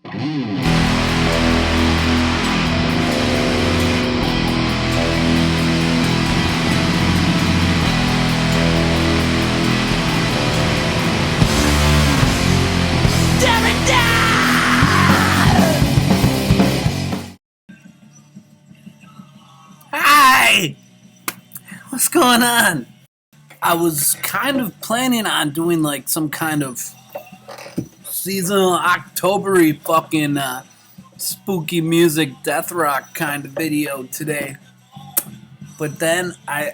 Hi! What's going on? I was kind of planning on doing like some kind of seasonal October-y fucking spooky music death rock kind of video today. But then I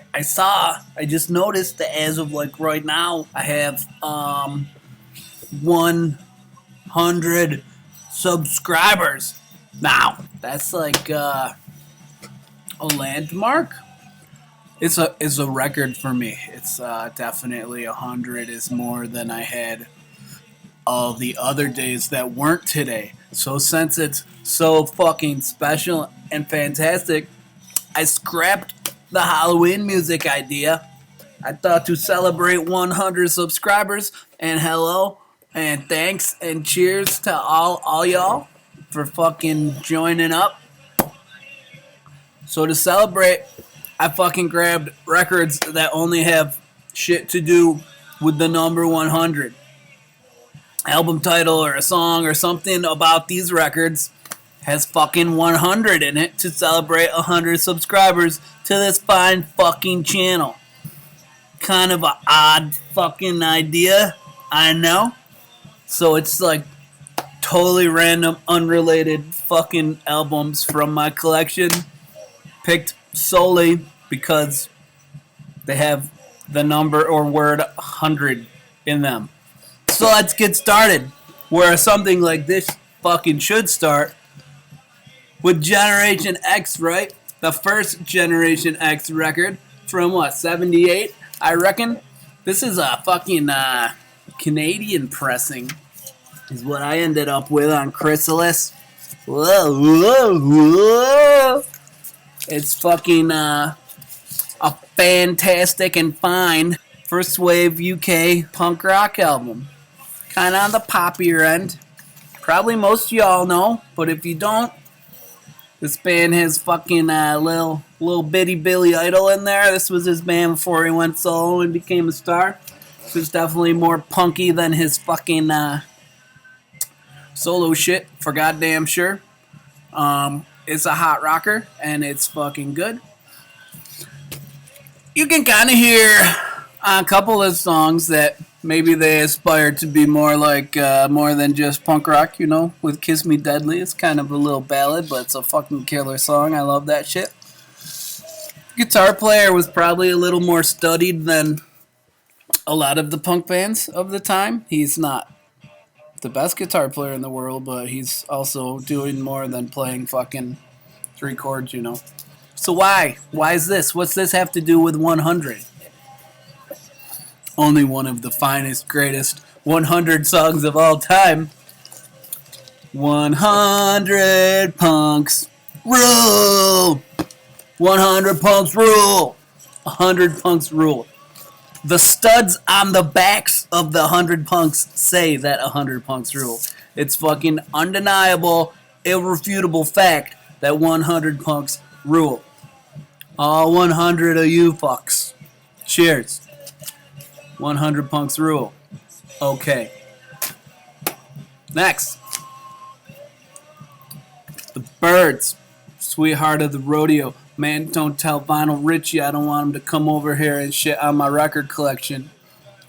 just noticed that as of like right now, I have 100 subscribers. Now, that's like a landmark. It's a record for me. It's definitely 100 is more than I had all the other days that weren't today. So since it's so fucking special and fantastic, I scrapped the Halloween music idea. I thought to celebrate 100 subscribers, and hello and thanks and cheers to all y'all for fucking joining up. So to celebrate, I fucking grabbed records that only have shit to do with the number 100. Album title or a song or something about these records has fucking 100 in it to celebrate 100 subscribers to this fine fucking channel. Kind of an odd fucking idea, I know. So it's like totally random, unrelated fucking albums from my collection, picked solely because they have the number or word 100 in them. So let's get started. Where something like this fucking should start with Generation X, right? The first Generation X record from what, 78, I reckon? This is a fucking Canadian pressing is what I ended up with on Chrysalis. Whoa, whoa, whoa. It's fucking a fantastic and fine first wave UK punk rock album. Kind of on the poppier end. Probably most of y'all know, but if you don't, this band has fucking little bitty Billy Idol in there. This was his band before he went solo and became a star. This is definitely more punky than his fucking solo shit, for goddamn sure. It's a hot rocker, and it's fucking good. You can kind of hear a couple of songs that maybe they aspire to be more like more than just punk rock, you know, with Kiss Me Deadly. It's kind of a little ballad, but it's a fucking killer song. I love that shit. Guitar player was probably a little more studied than a lot of the punk bands of the time. He's not the best guitar player in the world, but he's also doing more than playing fucking 3 chords, you know. So why? Why is this? What's this have to do with 100? Only one of the finest, greatest 100 songs of all time. 100 punks rule. 100 punks rule. 100 punks rule. The studs on the backs of the 100 punks say that 100 punks rule. It's fucking undeniable, irrefutable fact that 100 punks rule. All 100 of you fucks. Cheers. 100 punks rule. Okay. Next. The Birds. Sweetheart of the Rodeo. Man, don't tell Vinyl Richie I don't want him to come over here and shit on my record collection.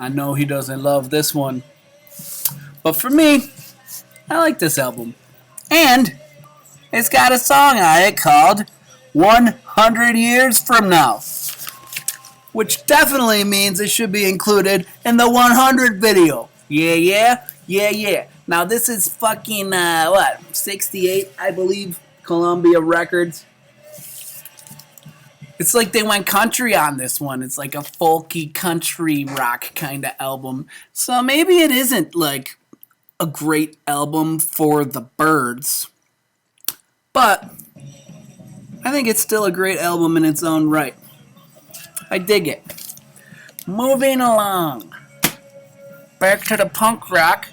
I know he doesn't love this one. But for me, I like this album. And it's got a song on it called 100 Years From Now. Which definitely means it should be included in the 100 video. Yeah. Now this is fucking, 68, I believe, Columbia Records. It's like they went country on this one. It's like a folky country rock kind of album. So maybe it isn't like a great album for the Birds. But I think it's still a great album in its own right. I dig it. Moving along. Back to the punk rock.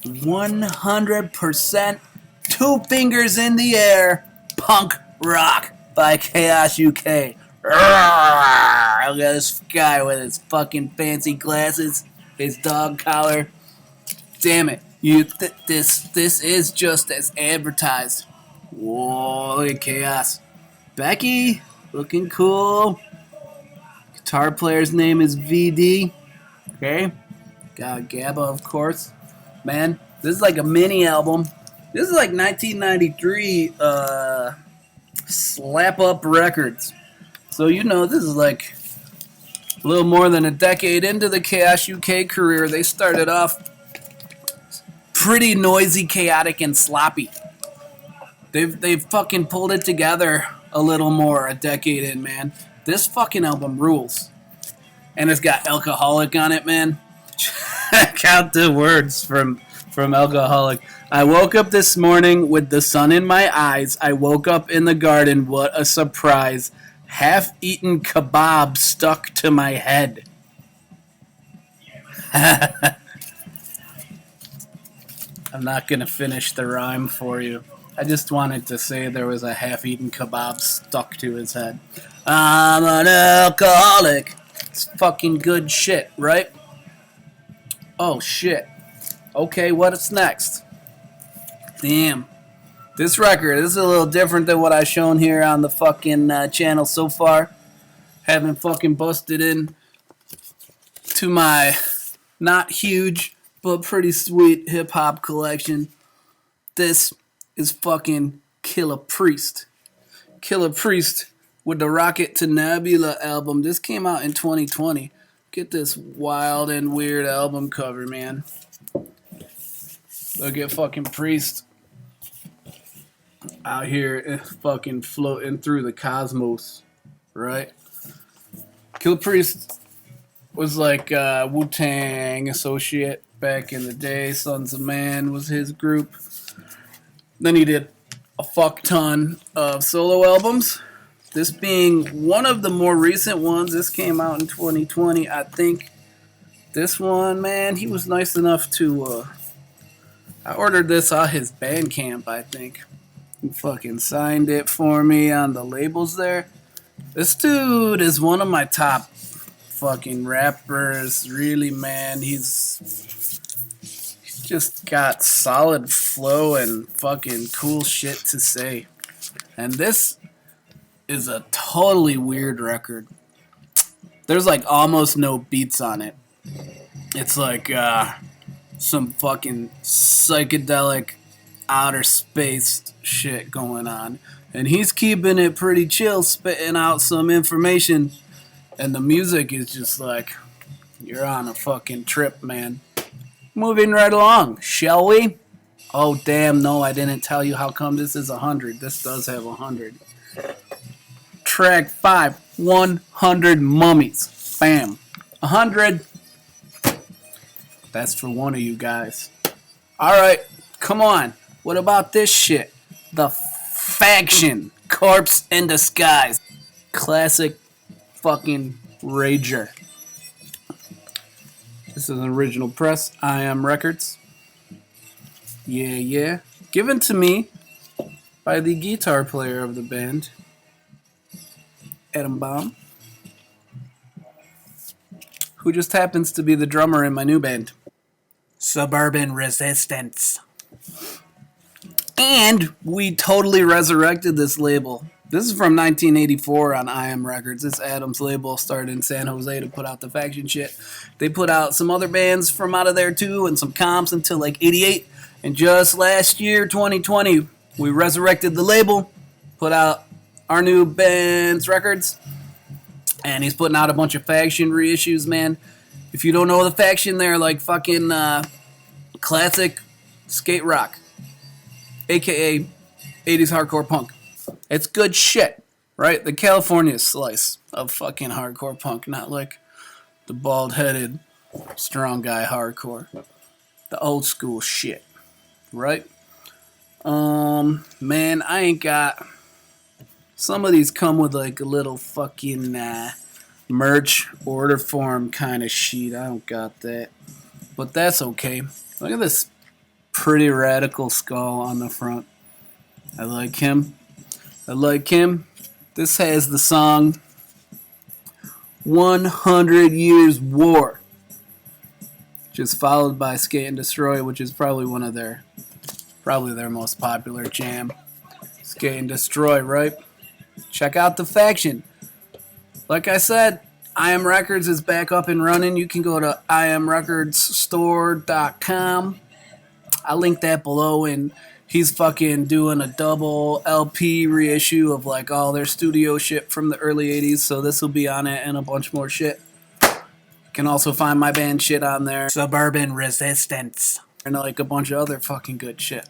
100% two fingers in the air punk rock by Chaos UK. Look at this guy with his fucking fancy glasses, his dog collar. Damn it. This is just as advertised. Whoa, look at Chaos. Becky, looking cool. Guitar player's name is VD. Okay. Got Gabba, of course. Man, this is like a mini album. This is like 1993 Slap Up Records. So you know this is like a little more than a decade into the Chaos UK career. They started off pretty noisy, chaotic, and sloppy. They've fucking pulled it together a little more a decade in, man. This fucking album rules. And it's got Alcoholic on it, man. Check out the words from Alcoholic. I woke up this morning with the sun in my eyes. I woke up in the garden. What a surprise. Half-eaten kebab stuck to my head. I'm not going to finish the rhyme for you. I just wanted to say there was a half-eaten kebab stuck to his head. I'm an alcoholic. It's fucking good shit, right? Oh, shit. Okay, what's next? Damn. This record, this is a little different than what I've shown here on the fucking channel so far. Haven't fucking busted in to my not huge but pretty sweet hip-hop collection. This is fucking Killa Priest. Killa Priest with the Rocket to Nebula album. This came out in 2020. Get this wild and weird album cover, man. Look at fucking Priest out here fucking floating through the cosmos, right? Killa Priest was like Wu-Tang associate back in the day. Sons of Man was his group. Then he did a fuck ton of solo albums. This being one of the more recent ones. This came out in 2020, I think. This one, man, he was nice enough to... I ordered this on his Bandcamp, I think. He fucking signed it for me on the labels there. This dude is one of my top fucking rappers. Really, man. He's just got solid flow and fucking cool shit to say. And this is a totally weird record. There's like almost no beats on it. It's like some fucking psychedelic outer space shit going on. And he's keeping it pretty chill, spitting out some information. And the music is just like, you're on a fucking trip, man. Moving right along, shall we? Oh, damn, no, I didn't tell you how come this is 100. This does have 100. Track 5, 100 Mummies. Bam. 100. That's for one of you guys. Alright, come on. What about this shit? The Faction. Corpse in Disguise. Classic fucking rager. This is an original press. I Am Records. Yeah. Given to me by the guitar player of the band, Adam Baum, who just happens to be the drummer in my new band, Suburban Resistance. And we totally resurrected this label. This is from 1984 on I Am Records. This Adam's label started in San Jose to put out the Faction shit. They put out some other bands from out of there too, and some comps until like 88. And just last year, 2020, we resurrected the label, put out our new band's records, and he's putting out a bunch of Faction reissues, man. If you don't know the Faction, they're like fucking classic skate rock, aka 80s hardcore punk. It's good shit, right? The California slice of fucking hardcore punk, not like the bald-headed strong guy hardcore. The old school shit, right? Man, I ain't got... Some of these come with like a little fucking merch order form kind of sheet. I don't got that. But that's okay. Look at this pretty radical skull on the front. I like him. I like him. This has the song 100 Years War, which is followed by Skate and Destroy, which is probably their most popular jam. Skate and Destroy, right? Check out the Faction. Like I said, I Am Records is back up and running. You can go to iamrecordsstore.com. I'll link that below, and he's fucking doing a double LP reissue of like all their studio shit from the early 80s, so this will be on it and a bunch more shit. You can also find my band shit on there. Suburban Resistance. And like a bunch of other fucking good shit.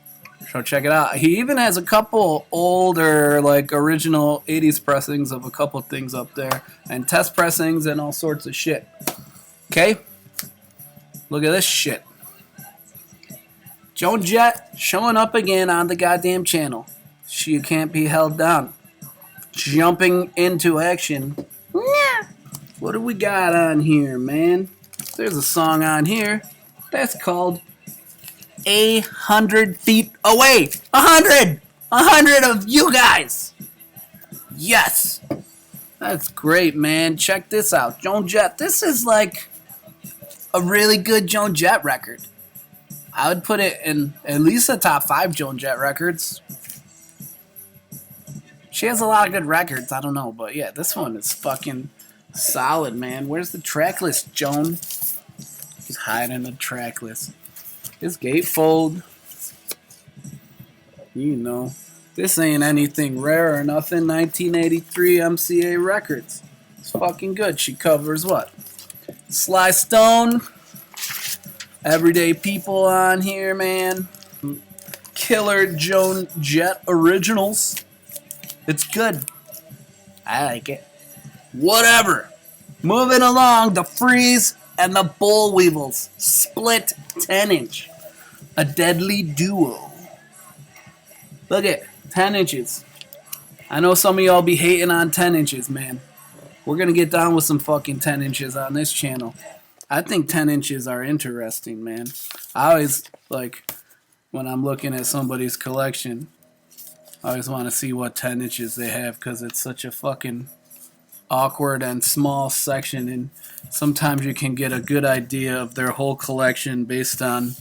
So check it out. He even has a couple older, like original 80s pressings of a couple things up there. And test pressings and all sorts of shit. Okay? Look at this shit. Joan Jett showing up again on the goddamn channel. She can't be held down. Jumping into action. What do we got on here, man? There's a song on here that's called 100 Feet Away. 100! 100 of you guys! Yes! That's great, man. Check this out. Joan Jett. This is like a really good Joan Jett record. I would put it in at least the top 5 Joan Jett records. She has a lot of good records. I don't know, but yeah, this one is fucking solid, man. Where's the track list, Joan? She's hiding the track list. This gatefold. You know. This ain't anything rare or nothing. 1983 MCA Records. It's fucking good. She covers what? Sly Stone. Everyday People on here, man. Killer Joan Jett Originals. It's good. I like it. Whatever. Moving along, the Freeze and the Bull Weevils. Split 10-inch. A deadly duo. Look at 10 inches. I know some of y'all be hating on 10 inches, man. We're going to get down with some fucking 10 inches on this channel. I think 10 inches are interesting, man. I always, like, when I'm looking at somebody's collection, I always want to see what 10 inches they have because it's such a fucking awkward and small section, and sometimes you can get a good idea of their whole collection based on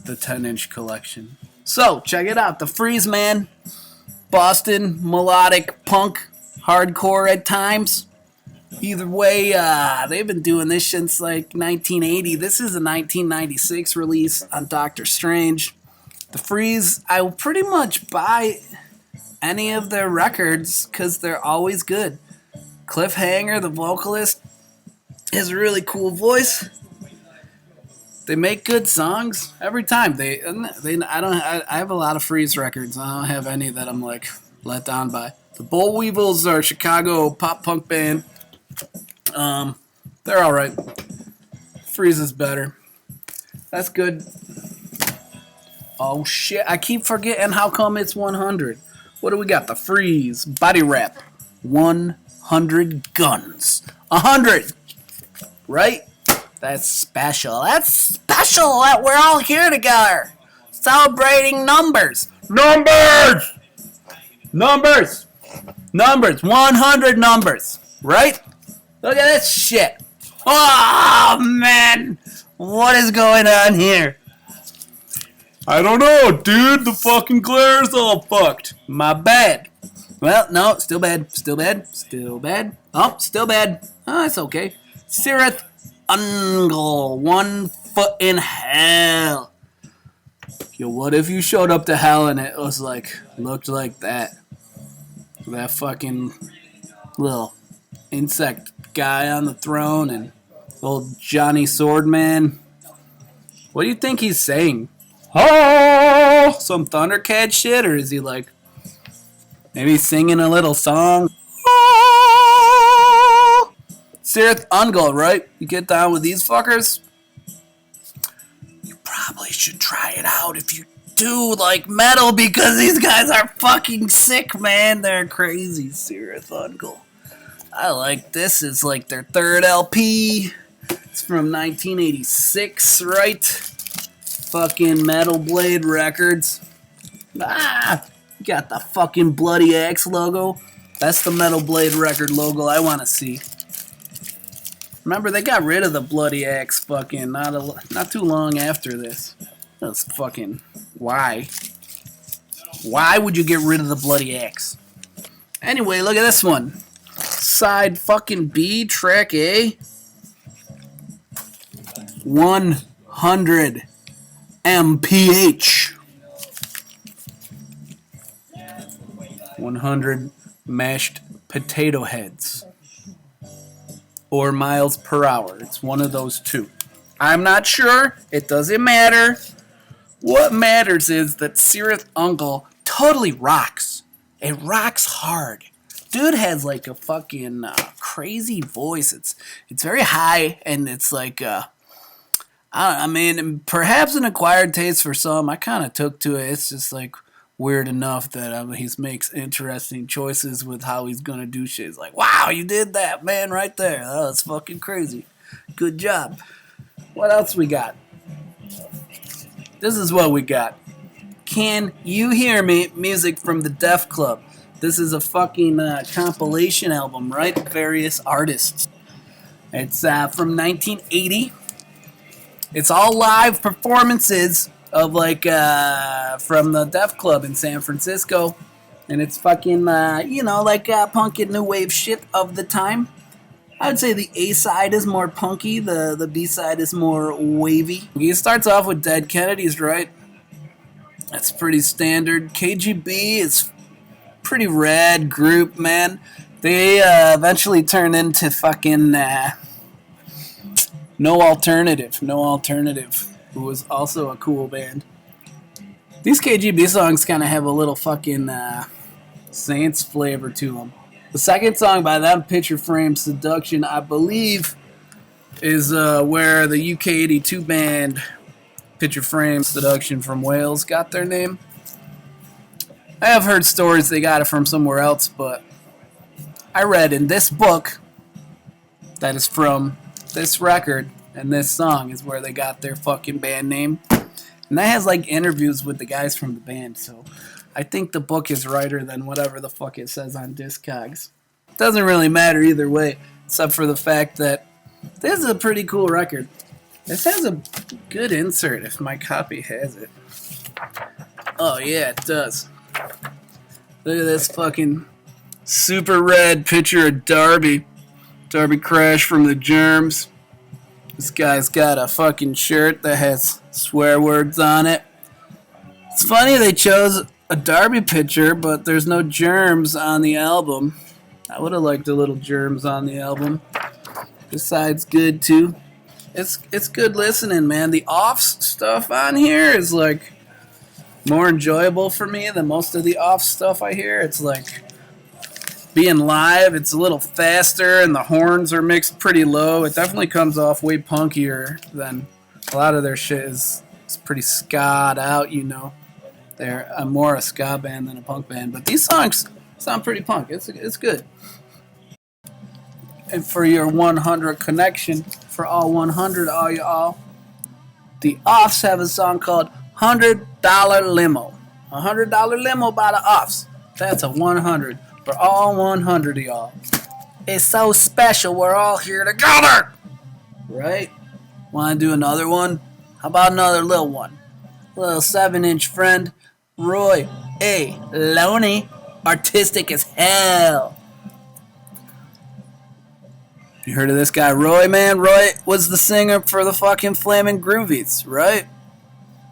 the 10-inch collection. So, check it out. The Freeze, man. Boston melodic punk, hardcore at times. Either way, they've been doing this since like 1980. This is a 1996 release on Doctor Strange. The Freeze, I will pretty much buy any of their records because they're always good. Cliffhanger, the vocalist, has a really cool voice. They make good songs every time. I have a lot of Freeze records. I don't have any that I'm like let down by. The Bull Weevils are a Chicago pop punk band. They're all right. Freeze is better. That's good. Oh shit! I keep forgetting how come it's 100. What do we got? The Freeze body wrap. 100 guns. 100. Right? That's special. That's special that we're all here together. Celebrating numbers. Numbers! Numbers! Numbers. 100 numbers. Right? Look at this shit. Oh, man. What is going on here? I don't know, dude. The fucking glare's all fucked. My bad. Well, no, still bad. Still bad. Still bad. Oh, still bad. Oh, it's okay. Sirith Ungle. 1 foot in hell. Yo, what if you showed up to hell and it was like, looked like that? That fucking little insect guy on the throne and old Johnny Swordman. What do you think he's saying? Oh, some Thundercat shit, or is he like maybe singing a little song? Oh, Sirith Ungol, right? You get down with these fuckers? You probably should try it out if you do like metal because these guys are fucking sick, man. They're crazy. Sirith Ungol. I like this. It's like their 3rd LP. It's from 1986, right? fucking Metal Blade Records. Got the fucking Bloody Axe logo. That's the Metal Blade record logo I want to see. Remember, they got rid of the Bloody Axe fucking not too long after this. That's fucking... Why? Why would you get rid of the Bloody Axe? Anyway, look at this one. Side fucking B, track A. 100 mph. 100 mashed potato heads. Or miles per hour. It's one of those two. I'm not sure. It doesn't matter. What matters is that Sirith Uncle totally rocks. It rocks hard. Dude has like a fucking crazy voice. It's very high, and it's like I mean, perhaps an acquired taste for some. I kind of took to it. It's just like weird enough that he makes interesting choices with how he's gonna do shit. It's like, wow, you did that, man, right there. That was fucking crazy. Good job. What else we got? This is what we got. Can You Hear Me? Music from the Def Club. This is a fucking compilation album, right? Various artists. It's from 1980. It's all live performances of like from the Def Club in San Francisco, and it's fucking like punk and new wave shit of the time. I would say the A side is more punky, the B side is more wavy. It starts off with Dead Kennedys, right? That's pretty standard. KGB is pretty rad group, man. They eventually turned into fucking No Alternative. No Alternative, who was also a cool band. These KGB songs kind of have a little fucking Saints flavor to them. The second song by them, Picture Frame Seduction, I believe, is where the UK82 band Picture Frame Seduction from Wales got their name. I have heard stories they got it from somewhere else, but I read in this book that is from this record, and this song is where they got their fucking band name. And that has like interviews with the guys from the band, so I think the book is righter than whatever the fuck it says on Discogs. Doesn't really matter either way, except for the fact that this is a pretty cool record. This has a good insert if my copy has it. Oh yeah, it does. Look at this fucking super red picture of Darby. Darby Crash from the Germs. This guy's got a fucking shirt that has swear words on it. It's funny they chose a Darby picture, but there's no Germs on the album. I would have liked a little Germs on the album. This side's good too. It's good listening, man. The Offs stuff on here is like more enjoyable for me than most of the Off stuff I hear. It's like being live, it's a little faster, and the horns are mixed pretty low. It definitely comes off way punkier than a lot of their shit is pretty ska'd out, you know. They're more a ska band than a punk band, but these songs sound pretty punk. It's good. And for your 100 connection, for all 100, all y'all, the Offs have a song called $100 Limo. $100 Limo by the Offs. That's a 100 for all 100 of y'all. It's so special. We're all here together. Right? Want to do another one? How about another little one? A little 7-inch friend, Roy A. Loney. Artistic as hell. You heard of this guy, Roy, man? Roy was the singer for the fucking Flamin' Groovies, right?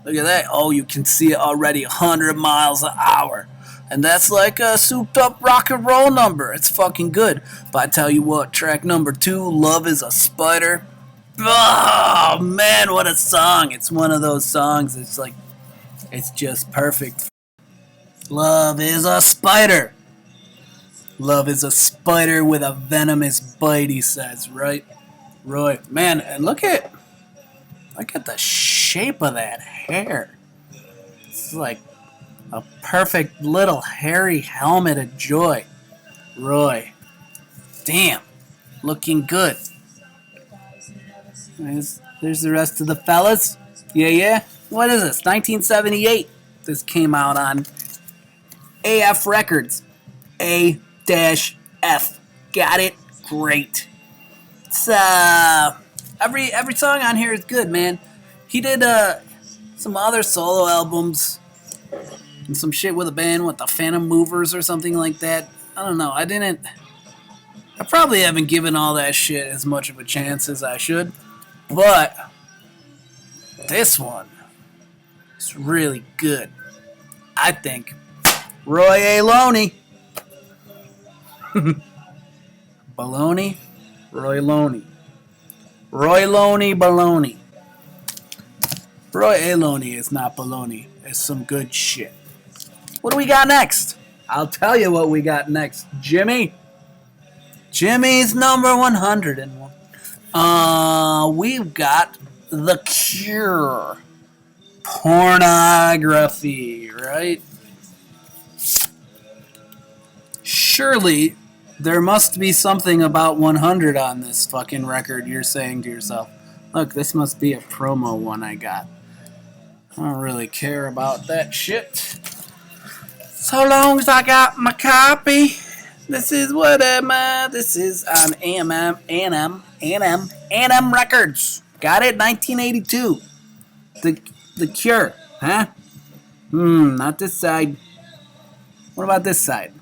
Look at that. Oh, you can see it already, 100 miles an hour. And that's like a souped-up rock and roll number. It's fucking good. But I tell you what, track number 2, Love is a Spider. Oh, man, what a song. It's one of those songs. It's like, it's just perfect. Love is a spider. Love is a spider with a venomous bite, he says, right? Roy, man, and look at the shape of that hair. It's like a perfect little hairy helmet of joy. Roy, damn, looking good. There's the rest of the fellas. Yeah. What is this? 1978. This came out on AF Records. A-F. Got it? Great. It's every song on here is good, man. He did some other solo albums and some shit with a band with the Phantom Movers or something like that. I don't know. I probably haven't given all that shit as much of a chance as I should. But this one is really good. I think. Roy A. Loney. Baloney? Roy Loney. Roy Loney Baloney. Roy A. Loney is not baloney. It's some good shit. What do we got next? I'll tell you what we got next. Jimmy. Jimmy's number 101. We've got The Cure. Pornography, right? Surely there must be something about 100 on this fucking record, you're saying to yourself. Look, this must be a promo one I got. I don't really care about that shit. So long as I got my copy. This is what am I? This is on A&M Records. Got it? 1982. The Cure, huh? Not this side. What about this side?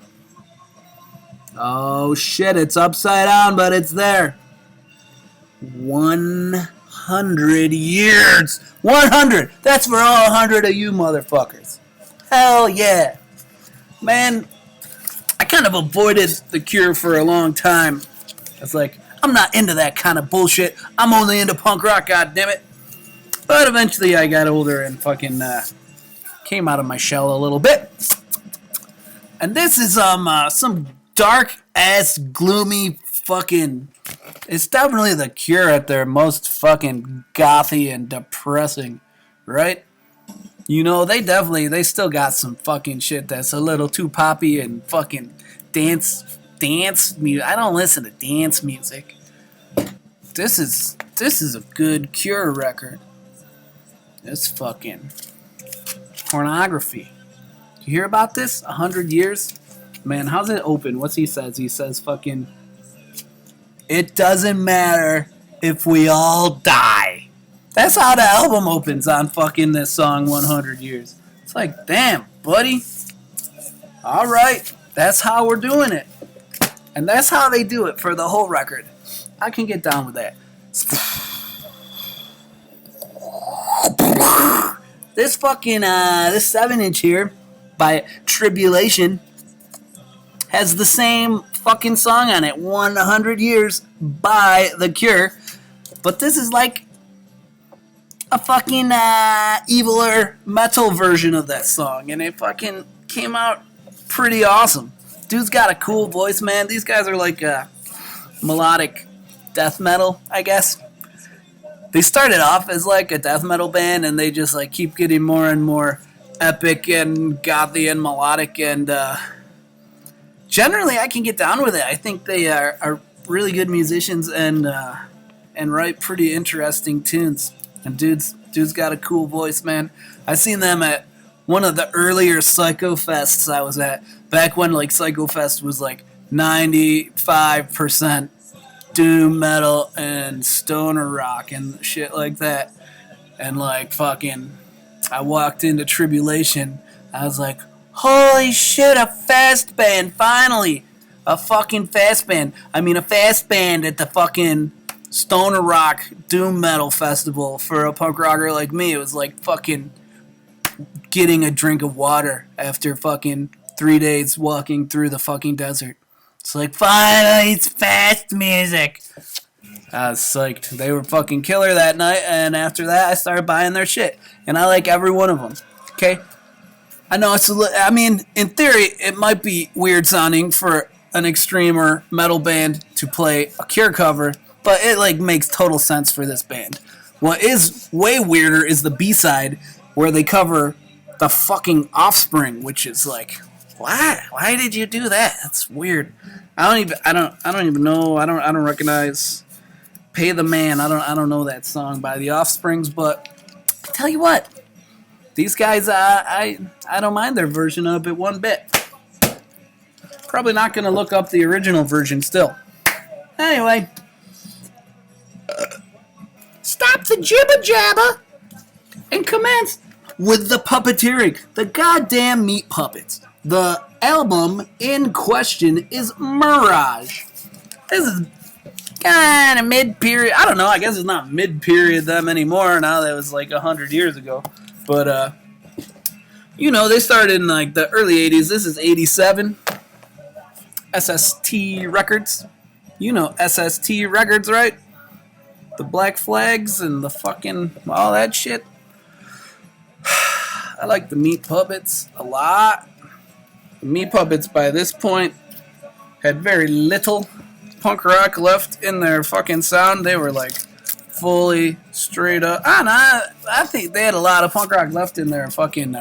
Oh shit, it's upside down, but it's there. 100 years. 100. That's for all 100 of you motherfuckers. Hell yeah. Man, I kind of avoided The Cure for a long time. I was like, I'm not into that kind of bullshit. I'm only into punk rock, goddammit. But eventually I got older and fucking came out of my shell a little bit. And this is some dark ass gloomy fucking. It's definitely The Cure at their most fucking gothy and depressing, right? You know, they still got some fucking shit that's a little too poppy and fucking dance music. I don't listen to dance music. This is a good Cure record. This fucking Pornography. You hear about this? 100 years? Man, how's it open? What's he says? He says fucking, it doesn't matter if we all die. That's how the album opens on fucking this song, 100 Years. It's like, damn, buddy. All right, that's how we're doing it. And that's how they do it for the whole record. I can get down with that. This fucking, this 7-inch here by Tribulation has the same fucking song on it, 100 Years by The Cure. But this is like a fucking eviler metal version of that song, and it fucking came out pretty awesome. Dude's got a cool voice, man. These guys are like melodic death metal, I guess. They started off as like a death metal band, and they just like keep getting more and more epic and gothy and melodic, and generally I can get down with it. I think they are really good musicians and write pretty interesting tunes. And dude's got a cool voice, man. I seen them at one of the earlier Psycho Fests I was at, back when like Psycho Fest was like 95% doom metal and stoner rock and shit like that. And like fucking, I walked into Tribulation. I was like, holy shit, a fast band, finally. A fucking fast band. I mean, a fast band at the fucking stoner rock doom metal festival for a punk rocker like me. It was like fucking getting a drink of water after fucking 3 days walking through the fucking desert. It's like, finally, it's fast music. I was psyched. They were fucking killer that night, and after that, I started buying their shit. And I like every one of them. Okay? I know it's I mean, in theory, it might be weird sounding for an extreme or metal band to play a Cure cover, but it like makes total sense for this band. What is way weirder is the B-side where they cover the fucking Offspring, which is like, why did you do that? That's weird. I don't even know. I don't recognize Pay the Man. I don't know that song by the Offsprings, but tell you what, These guys, I don't mind their version of it one bit. Probably not going to look up the original version still. Anyway. Stop the jibber jabber and commence with the puppeteering. The goddamn meat puppets. The album in question is Mirage. This is kind of mid-period. I don't know. I guess it's not mid-period them anymore. Now that was like 100 years ago. But, you know, they started in like the early 80s. This is 87. SST Records. You know SST Records, right? The black flags and the fucking all that shit. I like the Meat Puppets a lot. The Meat Puppets by this point had very little punk rock left in their fucking sound. They were like fully straight up. I think they had a lot of punk rock left in their fucking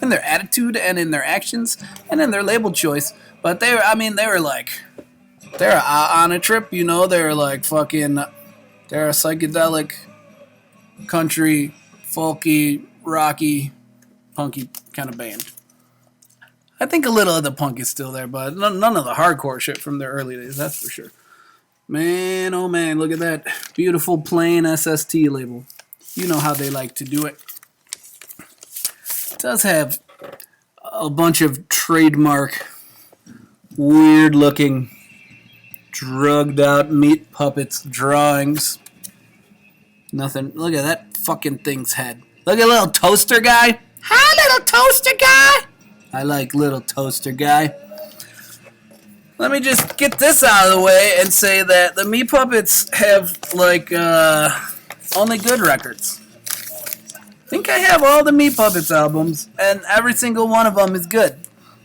in their attitude and in their actions and in their label choice. But they were on a trip, you know. They were like fucking. They're a psychedelic, country, folky, rocky, punky kind of band. I think a little of the punk is still there, but none of the hardcore shit from their early days, that's for sure. Man, oh man, look at that beautiful plain SST label. You know how they like to do it. It does have a bunch of trademark, weird-looking, drugged-out Meat Puppets drawings. Nothing. Look at that fucking thing's head. Look at little toaster guy. Hi, little toaster guy. I like little toaster guy. Let me just get this out of the way and say that the Meat Puppets have, like, only good records. I think I have all the Meat Puppets albums, and every single one of them is good.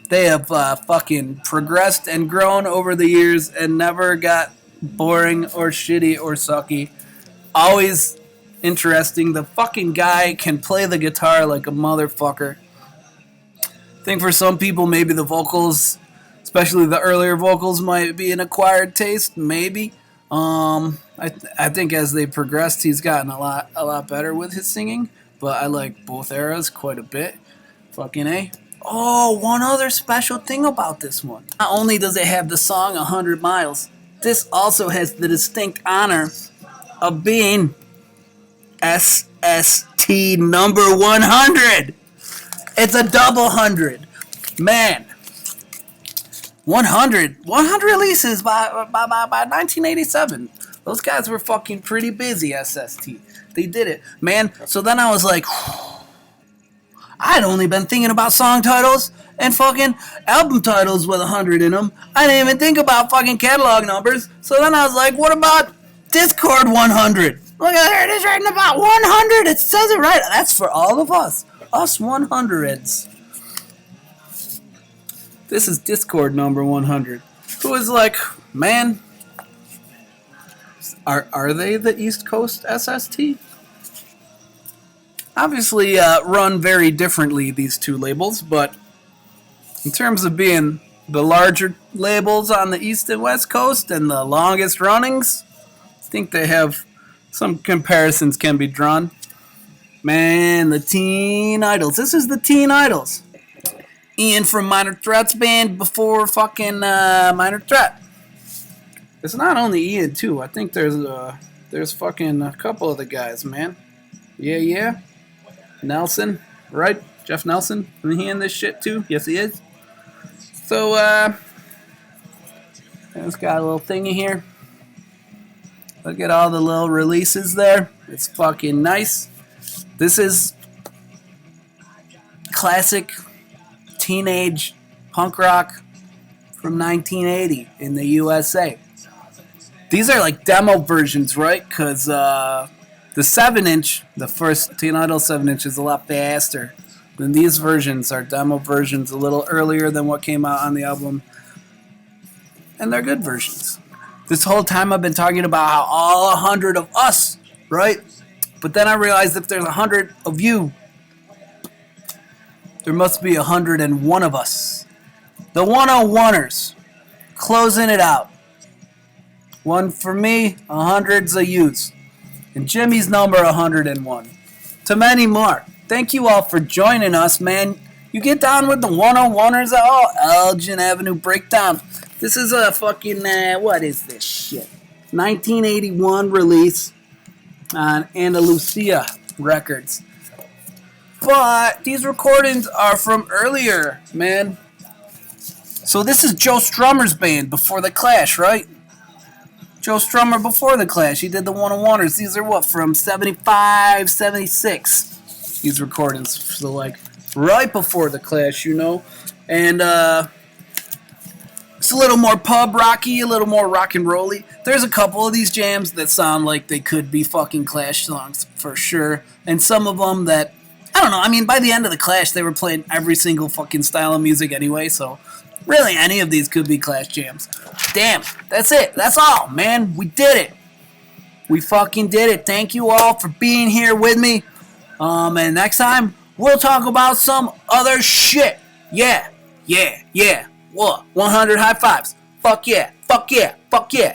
They have fucking progressed and grown over the years and never got boring or shitty or sucky. Always interesting. The fucking guy can play the guitar like a motherfucker. I think for some people, maybe the vocals, especially the earlier vocals, might be an acquired taste. Maybe. I think as they progressed, he's gotten a lot better with his singing. But I like both eras quite a bit. Fucking A. Oh, one other special thing about this one. Not only does it have the song 100 Miles, this also has the distinct honor of being SST number 100. It's a double 100. Man. 100 releases by 1987. Those guys were fucking pretty busy, SST. They did it. Man, so then I was like, I'd only been thinking about song titles and fucking album titles with 100 in them. I didn't even think about fucking catalog numbers. So then I was like, what about Discord 100? Look at there, it is written about 100. It says it right. That's for all of us. Us 100s. This is Discord number 100. Who is like, man, are they the East Coast SST? Obviously run very differently, these two labels, but in terms of being the larger labels on the East and West Coast and the longest runnings, I think they have some comparisons can be drawn. Man, the Teen Idols. This is the Teen Idols. Ian from Minor Threat's band before fucking Minor Threat. It's not only Ian, too. I think there's fucking a couple of the guys, man. Yeah. Nelson, right? Jeff Nelson. Is he in this shit, too? Yes, he is. So, it's got a little thingy here. Look at all the little releases there. It's fucking nice. This is classic teenage punk rock from 1980 in the USA. These are like demo versions, right? Because the 7-inch, the first Teen Idol 7-inch is a lot faster. Then these versions are demo versions a little earlier than what came out on the album. And they're good versions. This whole time I've been talking about how all 100 of us, right? But then I realized if there's 100 of you, there must be 101 of us. The 101ers. Closing it out. One for me, 100's a use. And Jimmy's number 101. To many more. Thank you all for joining us, man. You get down with the 101ers at all. Elgin Avenue Breakdown. This is a fucking, what is this shit? 1981 release on Andalusia Records. But these recordings are from earlier, man. So this is Joe Strummer's band before the Clash, right? Joe Strummer before the Clash. He did the 101ers. These are what, from 75, 76. These recordings. So like right before the Clash, you know. And it's a little more pub rocky, a little more rock and rolly. There's a couple of these jams that sound like they could be fucking Clash songs for sure. And some of them that, I don't know, I mean, by the end of the Clash, they were playing every single fucking style of music anyway, so really any of these could be Clash jams. Damn, that's it. That's all, man. We did it. We fucking did it. Thank you all for being here with me. And next time, we'll talk about some other shit. Yeah. What? 100 high fives. Fuck yeah. Fuck yeah. Fuck yeah.